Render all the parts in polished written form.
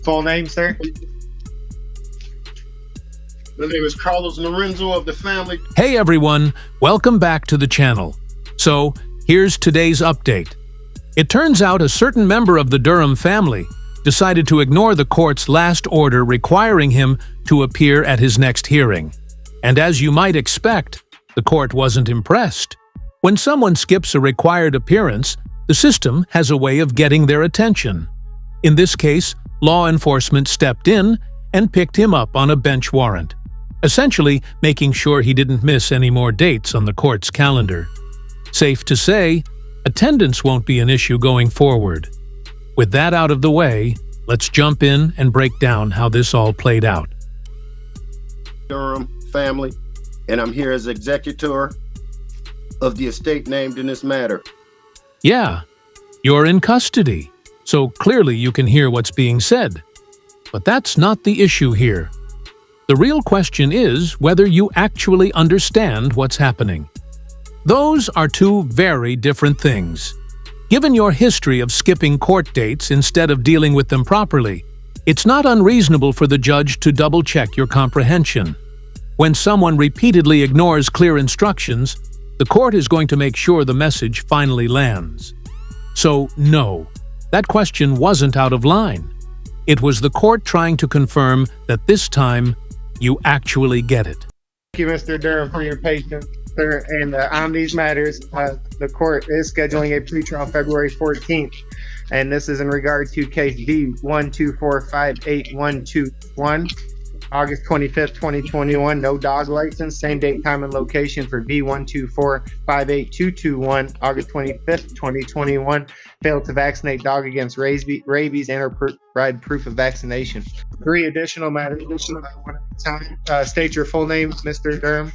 Full name, sir? My name is Carlos Lorenzo of the family. Hey everyone, welcome back to the channel. So, here's today's update. It turns out a certain member of the Durham family decided to ignore the court's last order requiring him to appear at his next hearing. And as you might expect, the court wasn't impressed. When someone skips a required appearance, the system has a way of getting their attention. In this case, law enforcement stepped in and picked him up on a bench warrant, essentially making sure he didn't miss any more dates on the court's calendar. Safe to say, attendance won't be an issue going forward. With that out of the way, let's jump in and break down how this all played out. Durham family, and I'm here as executor of the estate named in this matter. Yeah, you're in custody, so clearly you can hear what's being said. But that's not the issue here. The real question is whether you actually understand what's happening. Those are two very different things. Given your history of skipping court dates instead of dealing with them properly, it's not unreasonable for the judge to double-check your comprehension. When someone repeatedly ignores clear instructions, the court is going to make sure the message finally lands. So, no, that question wasn't out of line. It was the court trying to confirm that this time, you actually get it. Thank you, Mr. Durham, for your patience, sir. And on these matters, the court is scheduling a pretrial February 14th. And this is in regard to case B124588121. August 25th, 2021, no dog license, same date, time, and location for B124582221, August 25th, 2021, failed to vaccinate dog against rabies and or provide proof of vaccination. 3 additional matters, one at a time. State your full name, Mr. Durham.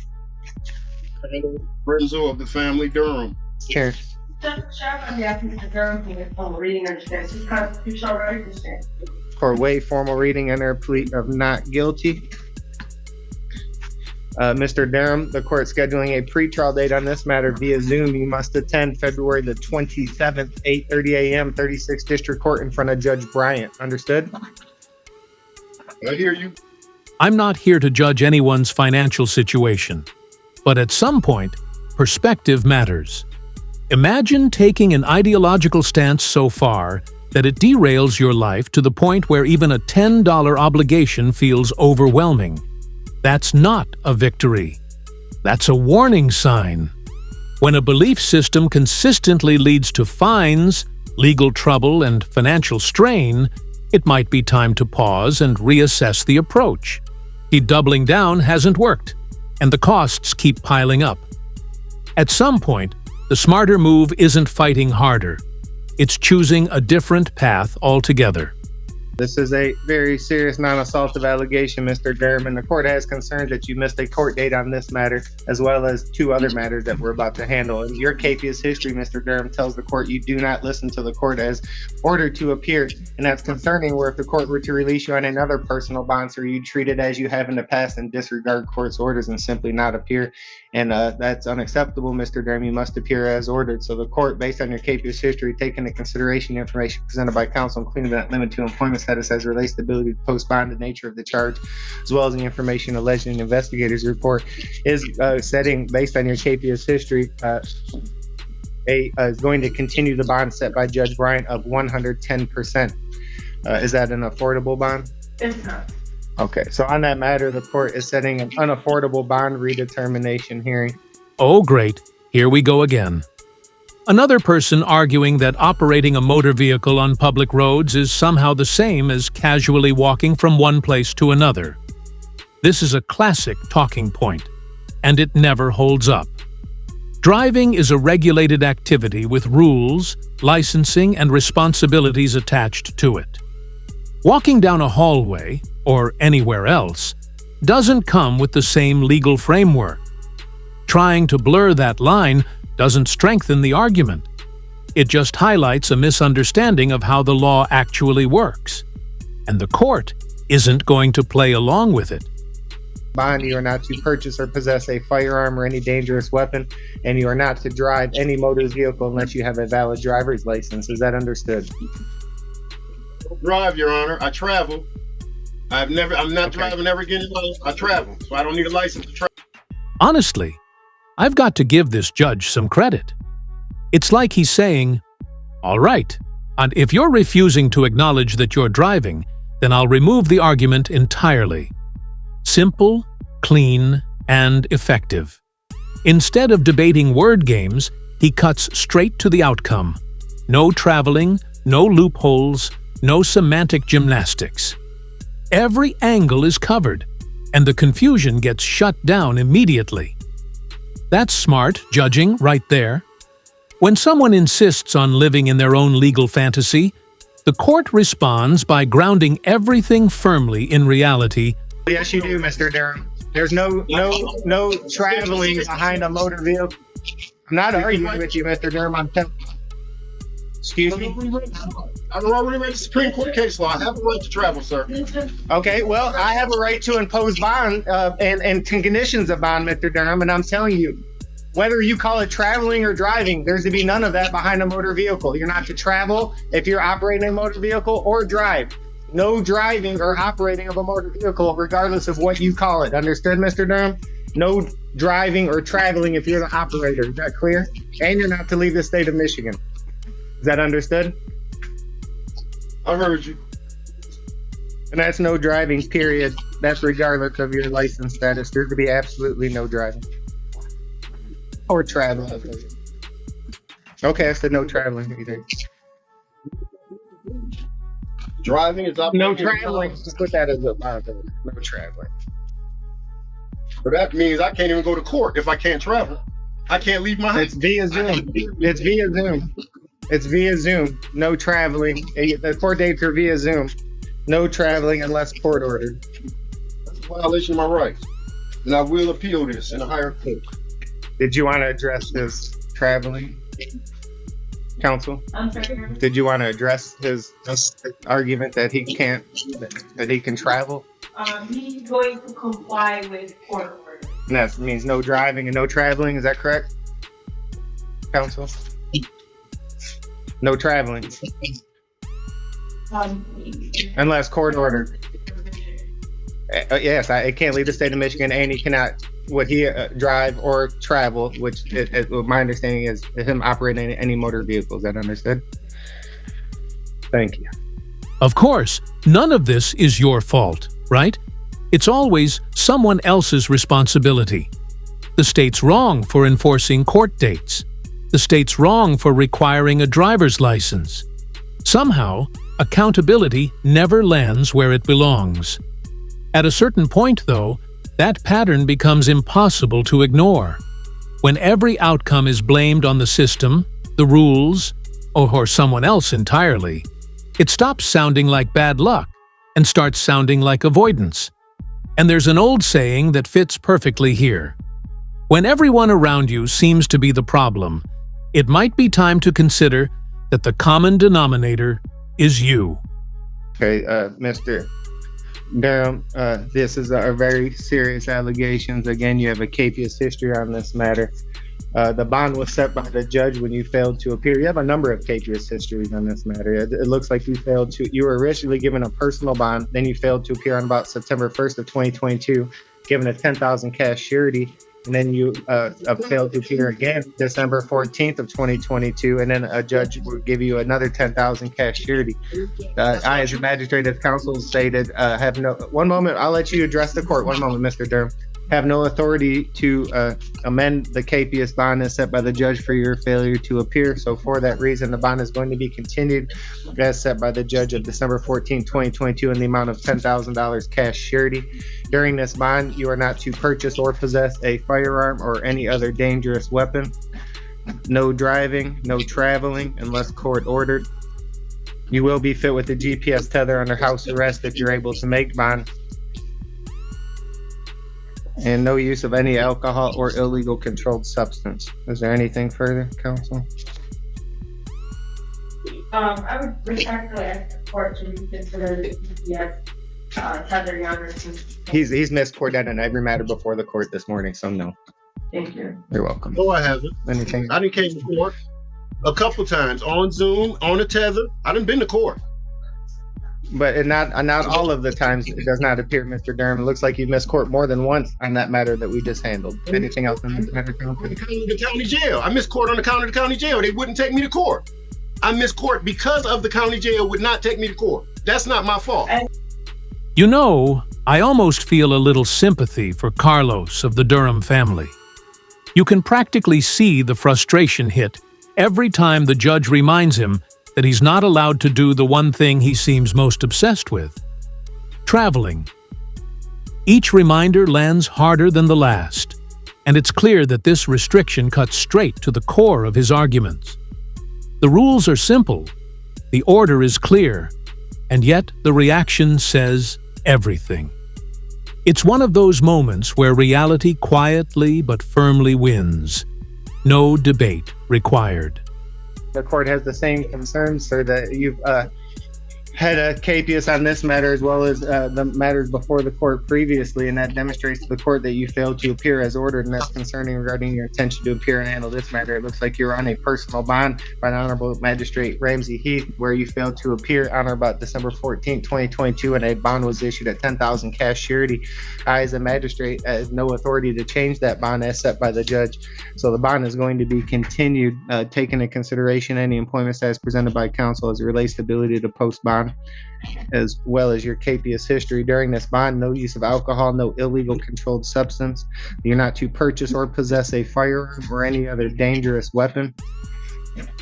Lorenzo of the family, Durham. Chair. For waive formal reading under a plea of not guilty. Mr. Durham, the court scheduling a pretrial date on this matter via Zoom. You must attend February the 27th, 8:30 a.m., 36th District Court in front of Judge Bryant. Understood? I hear you. I'm not here to judge anyone's financial situation, but at some point, perspective matters. Imagine taking an ideological stance so far that it derails your life to the point where even a $10 obligation feels overwhelming. That's not a victory. That's a warning sign. When a belief system consistently leads to fines, legal trouble, and financial strain, it might be time to pause and reassess the approach. Doubling down hasn't worked, and the costs keep piling up. At some point, the smarter move isn't fighting harder. It's choosing a different path altogether. This is a very serious non-assaultive allegation, Mr. Durham, and the court has concerns that you missed a court date on this matter, as well as 2 other matters that we're about to handle. And your capious history, Mr. Durham, tells the court you do not listen to the court as ordered to appear, and that's concerning where if the court were to release you on another personal bond, sir, you treat it as you have in the past and disregard court's orders and simply not appear. And that's unacceptable, Mr. Durham. You must appear as ordered. So the court, based on your capious history, take into consideration the information presented by counsel, including that limit to employment status as relates to the ability to post bond, the nature of the charge, as well as the information alleged in the investigator's report, is setting, based on your capious history, is going to continue the bond set by Judge Bryant of 110%. Is that an affordable bond? It's not. Okay, so on that matter, the court is setting an unaffordable bond redetermination hearing. Oh great, here we go again. Another person arguing that operating a motor vehicle on public roads is somehow the same as casually walking from one place to another. This is a classic talking point, and it never holds up. Driving is a regulated activity with rules, licensing, and responsibilities attached to it. Walking down a hallway, or anywhere else, doesn't come with the same legal framework. Trying to blur that line doesn't strengthen the argument. It just highlights a misunderstanding of how the law actually works. And the court isn't going to play along with it. Bond, you are not to purchase or possess a firearm or any dangerous weapon, and you are not to drive any motor vehicle unless you have a valid driver's license. Is that understood? don't drive, Your Honor. I travel. I'm not driving ever again in life. I travel, so I don't need a license to travel. Honestly, I've got to give this judge some credit. It's like he's saying, all right, and if you're refusing to acknowledge that you're driving, then I'll remove the argument entirely. Simple, clean, and effective. Instead of debating word games, he cuts straight to the outcome. No traveling, no loopholes, no semantic gymnastics. Every angle is covered, and the confusion gets shut down immediately. That's smart judging right there. When someone insists on living in their own legal fantasy, the court responds by grounding everything firmly in reality. Yes, you do, Mr. Durham. There's no traveling behind a motor vehicle. I'm not arguing with you, Mr. Durham. Excuse me? I've already read the Supreme Court case law. I have a right to travel, sir. Okay, well, I have a right to impose bond and conditions of bond, Mr. Durham, and I'm telling you, whether you call it traveling or driving, there's to be none of that behind a motor vehicle. You're not to travel if you're operating a motor vehicle or drive. No driving or operating of a motor vehicle, regardless of what you call it. Understood, Mr. Durham? No driving or traveling if you're the operator. Is that clear? And you're not to leave the state of Michigan. Is that understood? I heard you. And that's no driving, period. That's regardless of your license status. There's to be absolutely no driving. Or traveling. Okay, I said no traveling either. Driving is up. No traveling. Just put that as a bond. No traveling. But that means I can't even go to court if I can't travel. I can't leave my house. It's via Zoom. It's via Zoom. It's via Zoom. No traveling. The court dates are via Zoom. No traveling unless court ordered. That's a violation of my rights. And I will appeal this in a higher court. Did you want to address this traveling, counsel? I'm sorry. Did you want to address his argument that he can't, that he can travel? He's going to comply with court order. And that means no driving and no traveling. Is that correct, counsel? No traveling unless court ordered. Yes, I can't leave the state of Michigan, and he cannot. Would he drive or travel? Which, my understanding is him operating any motor vehicles. That understood? Thank you. Of course, none of this is your fault, right? It's always someone else's responsibility. The state's wrong for enforcing court dates. The state's wrong for requiring a driver's license. Somehow, accountability never lands where it belongs. At a certain point, though, that pattern becomes impossible to ignore. When every outcome is blamed on the system, the rules, or someone else entirely, it stops sounding like bad luck and starts sounding like avoidance. And there's an old saying that fits perfectly here. When everyone around you seems to be the problem, it might be time to consider that the common denominator is you. Okay, Mr. Durham, this is a very serious allegations. Again, you have a capious history on this matter. The bond was set by the judge when you failed to appear. You have a number of capious histories on this matter. It looks like you were originally given a personal bond, then you failed to appear on about September 1st of 2022, given a $10,000 cash surety, and then you failed to appear again December 14th of 2022, and then a judge will give you another $10,000 cash surety. I, as your magistrate, as counsel stated, have no. One moment, I'll let you address the court. One moment, Mr. Durham. Have no authority to amend the capious bond as set by the judge for your failure to appear. So for that reason, the bond is going to be continued as set by the judge of December 14, 2022 in the amount of $10,000 cash surety. During this bond, you are not to purchase or possess a firearm or any other dangerous weapon. No driving, no traveling unless court ordered. You will be fit with the GPS tether under house arrest if you're able to make bond. And no use of any alcohol or illegal controlled substance. Is there anything further, counsel? I would respectfully ask the court to reconsider the GPS tether, Your Honor. He's missed court in every matter before the court this morning, so no. Thank you. You're welcome. No, I haven't. Anything? I done came to court a couple times on Zoom, on a tether. I done been to court. But not all of the times it does not appear, Mr. Durham. It looks like you missed court more than once on that matter that we just handled. Anything else on this matter, counsel? On account of the county jail. I missed court on account of the county jail. They wouldn't take me to court. I missed court because of the county jail would not take me to court. That's not my fault. You know, I almost feel a little sympathy for Carlos of the Durham family. You can practically see the frustration hit every time the judge reminds him that he's not allowed to do the one thing he seems most obsessed with: traveling. Each reminder lands harder than the last, and it's clear that this restriction cuts straight to the core of his arguments. The rules are simple, the order is clear, and yet the reaction says everything. It's one of those moments where reality quietly but firmly wins. No debate required. The court has the same concerns, sir, that you've had a capias on this matter as well as the matters before the court previously, and that demonstrates to the court that you failed to appear as ordered, and that's concerning regarding your intention to appear and handle this matter. It looks like you're on a personal bond by the Honorable Magistrate Ramsey Heath, where you failed to appear on or about December 14, 2022, and a bond was issued at $10,000 cash surety. I, as a magistrate, have no authority to change that bond as set by the judge, so the bond is going to be continued, taking into consideration any employment status presented by counsel as it relates to ability to post bond, as well as your capias history. During this bond, no use of alcohol, no illegal controlled substance. You're not to purchase or possess a firearm or any other dangerous weapon.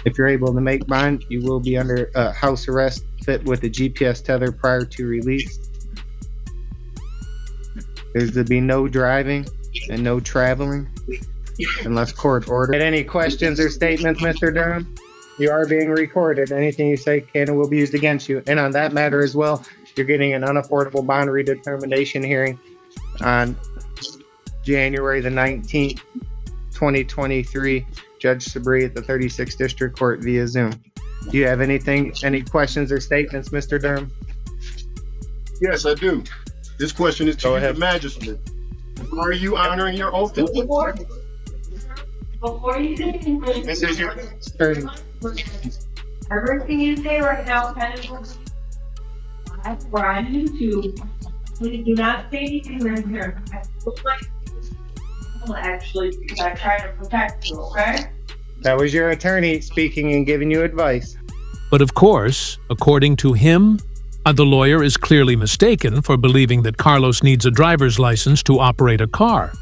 If you're able to make bond, you will be under house arrest fit with a GPS tether prior to release. There's to be no driving and no traveling unless court ordered. Any questions or statements, Mr. Durham? You are being recorded. Anything you say can and will be used against you. And on that matter as well, you're getting an unaffordable bond redetermination hearing on January the 19th, 2023. Judge Sabri at the 36th District Court via Zoom. Do you have any questions or statements, Mr. Durham? Yes, I do. This question is to Go you, ahead. the magistrate. Are you honoring your oath? Before you say anything, This is your turn. everything you say right now kind of I want you to please do not say anything right here. I feel like actually because I try to protect you, okay? That was your attorney speaking and giving you advice. But of course, according to him, the lawyer is clearly mistaken for believing that Carlos needs a driver's license to operate a car.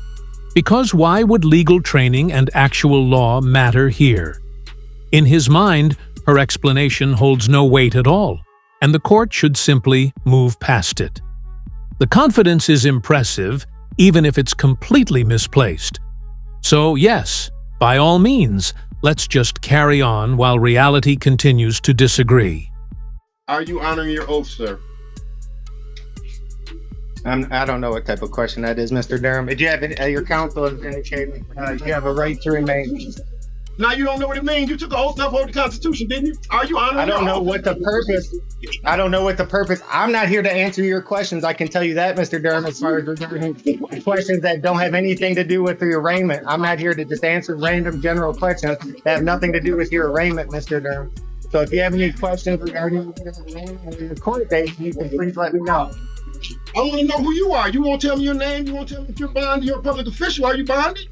Because why would legal training and actual law matter here? In his mind, her explanation holds no weight at all, and the court should simply move past it. The confidence is impressive, even if it's completely misplaced. So yes, by all means, let's just carry on while reality continues to disagree. Are you honoring your oath, sir? I don't know what type of question that is, Mr. Durham. Did you have your counsel has indicated you have a right to remain? Now you don't know what it means. You took an oath to uphold the Constitution, didn't you? Are you honoring I don't your know oath? what the purpose. I don't know what the purpose. I'm not here to answer your questions. I can tell you that, Mr. Durham, as far as regarding questions that don't have anything to do with the arraignment. I'm not here to just answer random general questions that have nothing to do with your arraignment, Mr. Durham. So if you have any questions regarding your court date, you can please let me know. I want to know who you are. You won't tell me your name. You won't tell me if you're bonded. You're a public official. Are you bonded?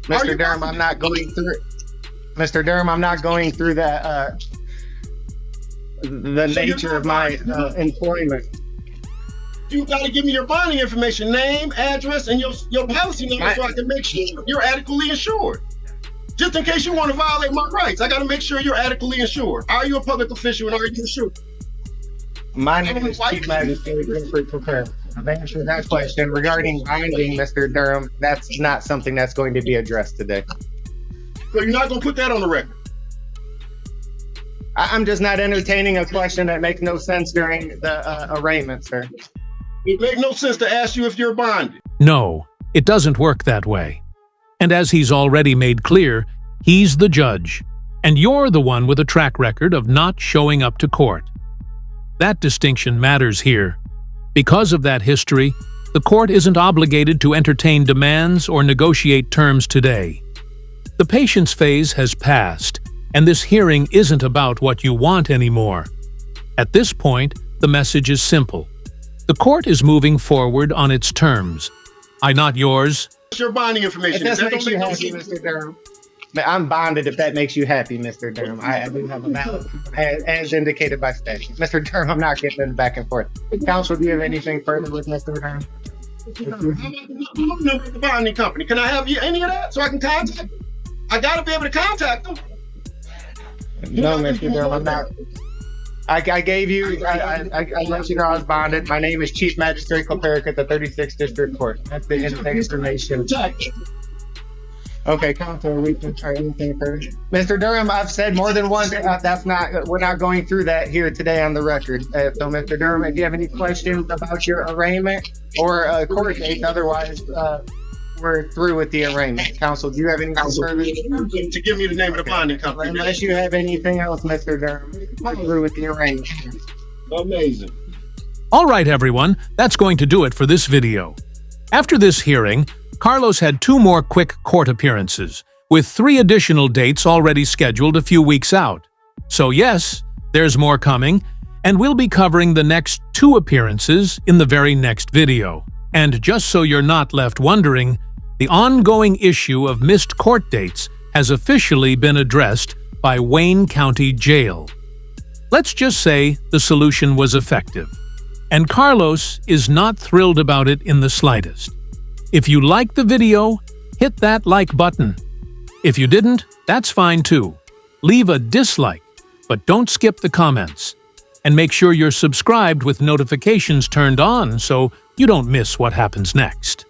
Mr. Durham, I'm not going through it. Mr. Durham, I'm not going through that, the nature of my employment. You got to give me your bonding information, name, address, and your policy number so I can make sure you're adequately insured. Just in case you want to violate my rights, I got to make sure you're adequately insured. Are you a public official and are you insured? My name is Chief Magistrate Winfrey Prepare. I've answered that question regarding binding, Mr. Durham. That's not something that's going to be addressed today. So you're not going to put that on the record? I'm just not entertaining a question that makes no sense during the arraignment, sir. It makes no sense to ask you if you're bonded. No, it doesn't work that way. And as he's already made clear, he's the judge, and you're the one with a track record of not showing up to court. That distinction matters here. Because of that history, the court isn't obligated to entertain demands or negotiate terms today. The patience phase has passed, and this hearing isn't about what you want anymore. At this point, the message is simple. The court is moving forward on its terms. I not yours. What's your bonding If information? that That makes don't you make no happy, sense. Mr. Durham. I'm bonded if that makes you happy, Mr. Durham. I do have a valid, as indicated by statute. Mr. Durham, I'm not getting back and forth. Counsel, do you have anything further with Mr. Durham? How about the number of the bonding company? Can I have any of that so I can contact them? I gotta be able to contact them. No, Mr. Durham, I'm not. I gave you, I let you know I was bonded. My name is Chief Magistrate Cleric at the 36th District Court. That's the information. Okay, counsel, we can try anything further. Mr. Durham, I've said more than once, we're not going through that here today on the record. So, Mr. Durham, if you have any questions about your arraignment or court date, otherwise, we're through with the arraignment. Counsel, do you have anything further? To give me the name of the bonding company. Unless you have anything else, Mr. Durham, we're through with the arraignment. Amazing. All right, everyone, that's going to do it for this video. After this hearing, Carlos had 2 more quick court appearances, with 3 additional dates already scheduled a few weeks out. So yes, there's more coming, and we'll be covering the next 2 appearances in the very next video. And just so you're not left wondering, the ongoing issue of missed court dates has officially been addressed by Wayne County Jail. Let's just say the solution was effective. And Carlos is not thrilled about it in the slightest. If you liked the video, hit that like button. If you didn't, that's fine too. Leave a dislike, but don't skip the comments. And make sure you're subscribed with notifications turned on so you don't miss what happens next.